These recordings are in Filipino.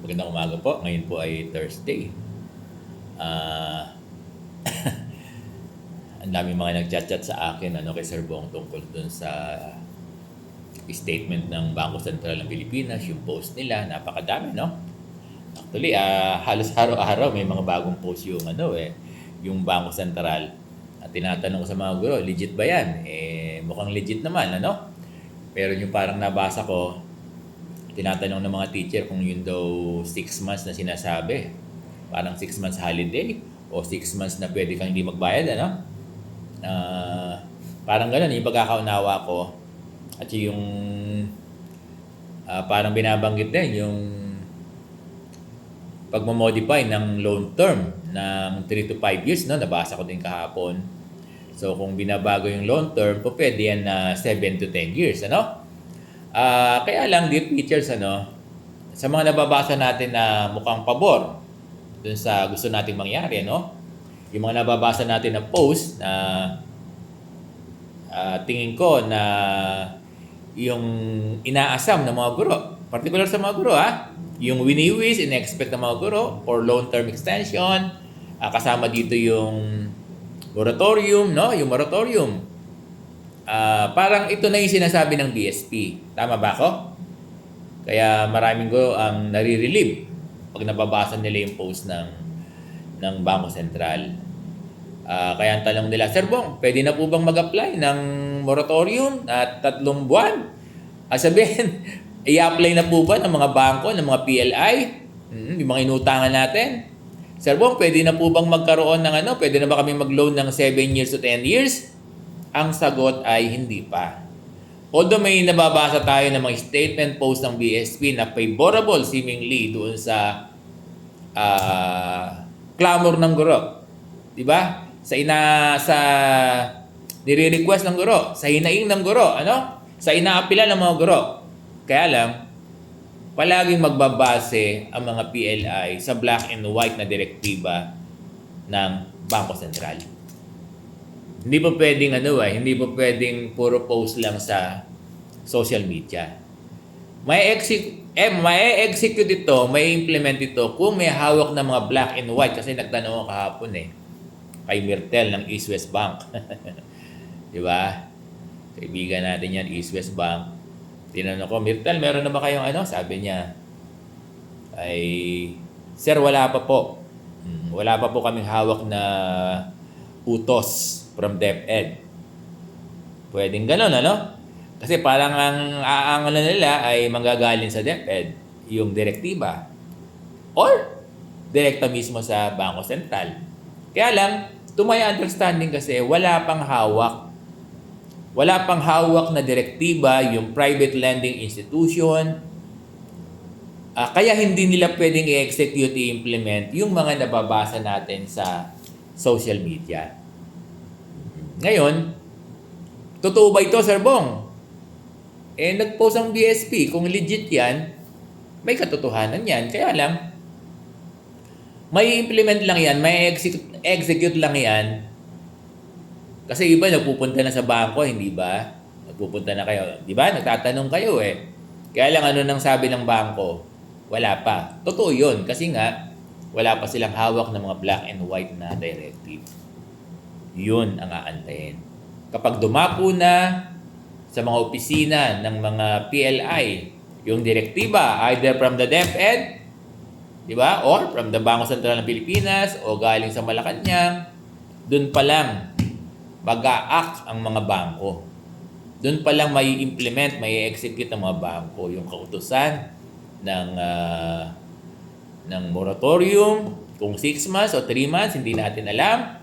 Magandang umaga po. Ngayon po ay Thursday. Ah, ang daming mga nag-chat-chat sa akin kay Sir Bong tungkol dun sa statement ng Bangko Sentral ng Pilipinas, yung post nila, napakadami, no? Actually, halos araw-araw may mga bagong post yung Bangko Sentral. At tinatanong ko sa mga guro, legit ba yan? Mukhang legit naman, ano? Pero yung parang nabasa ko, tinatanong ng mga teacher kung yun daw 6 months na sinasabi. Parang 6 months holiday o 6 months na pwede kang hindi magbayad, ano? Parang ganun, yung pagkakaunawa ko. At yung parang binabanggit din yung pagmamodify ng loan term ng 3 to 5 years, no? Nabasa ko din kahapon. So kung binabago yung loan term, pwede yan na 7 to 10 years, ano? Kaya lang, dear teachers, sa mga nababasa natin na mukhang pabor dun sa gusto nating mangyari, no? Yung mga nababasa natin na post na tingin ko na yung inaasam ng mga guro, particular sa mga guro, yung wini-wish, in-expect ng mga guro for long-term extension, kasama dito yung moratorium, no? Yung moratorium. Parang ito na yung sinasabi ng BSP. Tama ba ako? Kaya maraming guro ang nare-relieve pag nababasa nila yung post ng Bangko Sentral. Kaya ang tanong nila, Sir Bong, pwede na po bang mag-apply ng moratorium at 3 buwan? Sabihin, i-apply na po ba ng mga bangko, ng mga PLI, yung mga inutangan natin? Sir Bong, pwede na po bang magkaroon ng pwede na ba kami mag-loan ng 7 years to 10 years? Ang sagot ay hindi pa. Although may nababasa tayo ng mga statement post ng BSP na favorable seemingly doon sa clamor ng guro. 'Di ba? Sa nire-request ng guro, sa hinaing ng guro, sa inaapila ng mga guro. Kaya lang, palaging magbabase ang mga PLI sa black and white na direktiba ng Bangko Sentral. Hindi po pwedeng hindi po pwedeng puro post lang sa social media. May execute ito, may implement ito kung may hawak ng mga black and white, kasi nagtanong ako kahapon kay Myrtle ng East West Bank. Di ba? Kaibigan natin yan, East West Bank. Tinanong ko, Myrtle, meron na ba kayong Sabi niya, Sir, wala pa po. Wala pa po kaming hawak na utos from DepEd. Pwedeng ganun, Kasi parang ang nila ay manggagaling sa DepEd, yung direktiba. Or, direkta mismo sa Bangko Sentral. Kaya lang, to my understanding kasi, wala pang hawak. Wala pang hawak na direktiba yung private lending institution. Kaya hindi nila pwedeng i-execute, i-implement yung mga nababasa natin sa social media. Ngayon, totoo ba ito, Sir Bong? Nag-post ang BSP. Kung legit yan, may katotohanan yan. Kaya lang, may implement lang yan, may execute lang yan. Kasi iba nagpupunta na sa bangko, hindi ba? Nagpupunta na kayo, di ba? Nagtatanong kayo Kaya lang nang sabi ng bangko? Wala pa. Totoo yun, kasi nga, wala pa silang hawak ng mga black and white na directive. Yun ang aantayin. Kapag dumapo na sa mga opisina ng mga PLI, yung direktiba, either from the DepEd, di ba? Or from the Bangko Sentral ng Pilipinas o galing sa Malacanang, dun pa lang mag-a-act ang mga bangko. Dun pa lang may implement, may execute ang mga bangko. Yung kautusan ng moratorium, kung 6 months o 3 months, hindi natin alam.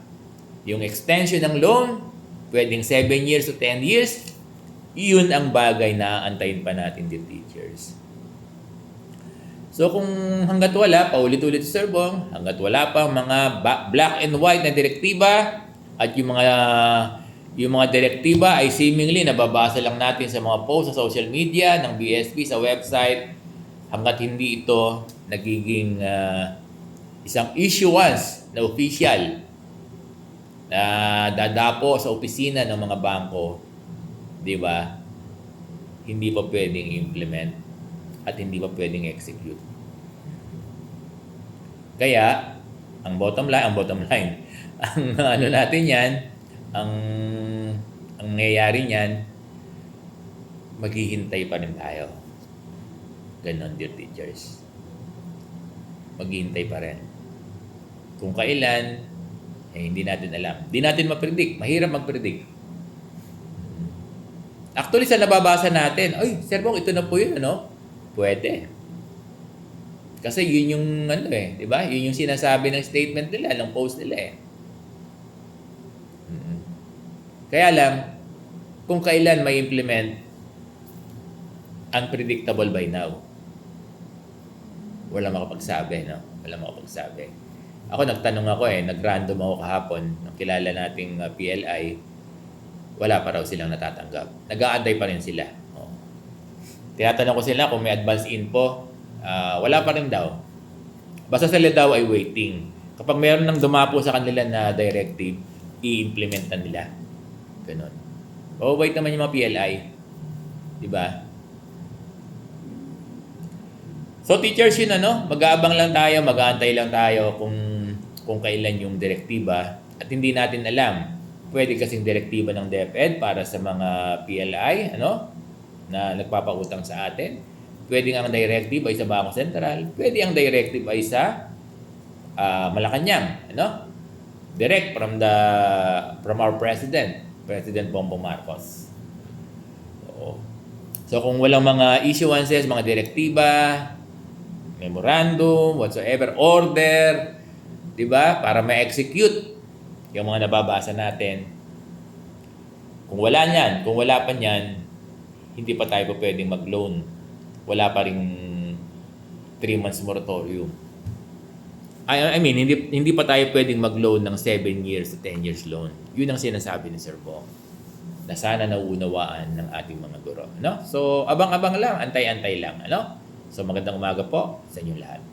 Yung extension ng loan, pwedeng 7 years o 10 years, yun ang bagay na aantayin pa natin din, teachers. So kung hanggat wala, paulit-ulit Sir Bong, hanggat wala pa mga black and white na direktiba at yung mga direktiba ay seemingly nababasa lang natin sa mga post sa social media ng BSP sa website, hanggat hindi ito nagiging isang issuance na official na dadapo sa opisina ng mga bangko, di ba? Hindi pa pwedeng implement at hindi pa pwedeng execute. Kaya, ang bottom line, ang ano natin yan, ang nangyayari niyan, maghihintay pa rin tayo. Ganon, dear teachers. Maghihintay pa rin. Kung kailan, hindi natin alam. Hindi natin ma-predict. Mahirap mag-predict. Actually, sa nababasa natin, ay, Sir Bong, ito na po yun, ano? Pwede. Kasi yun yung, di ba? Yun yung sinasabi ng statement nila, ng post nila, eh. Kaya lang, kung kailan may implement, unpredictable by now. Wala makapagsabi, no? Wala makapagsabi. Ako, nagtanong ako nag-random ako kahapon, nung kilala nating PLI, wala pa raw silang natatanggap. Nag-aantay pa rin sila. Oh. Tinatanong ko sila kung may advance info, wala pa rin daw. Basta sila daw ay waiting. Kapag mayroon nang dumapo sa kanila na directive, i-implementan nila. Ganon. Oh, wait naman yung mga PLI. Diba? So teachers yun mag-aabang lang tayo, mag-aantay lang tayo kung kailan yung direktiba at hindi natin alam. Pwede kasing direktiba ng DepEd para sa mga PLI na nagpapautang sa atin. Pwede ang directive ay sa Bangko Sentral. Pwede ang directive ay sa Malacanang, direct from our President Bongbong Marcos. So kung walang mga issuances, mga direktiba, memorandum, whatsoever, order, 'di ba? Para ma-execute yung mga nababasa natin. Kung wala pa niyan, hindi pa tayo pwedeng mag-loan. Wala pa ring 3 months moratorium. I mean, hindi pa tayo pwedeng mag-loan ng 7 years to 10 years loan. Yun ang sinasabi ni Sir Bong. Na sana nauunawaan ng ating mga guro. So, abang-abang lang, antay-antay lang. So, magandang umaga po sa inyong lahat.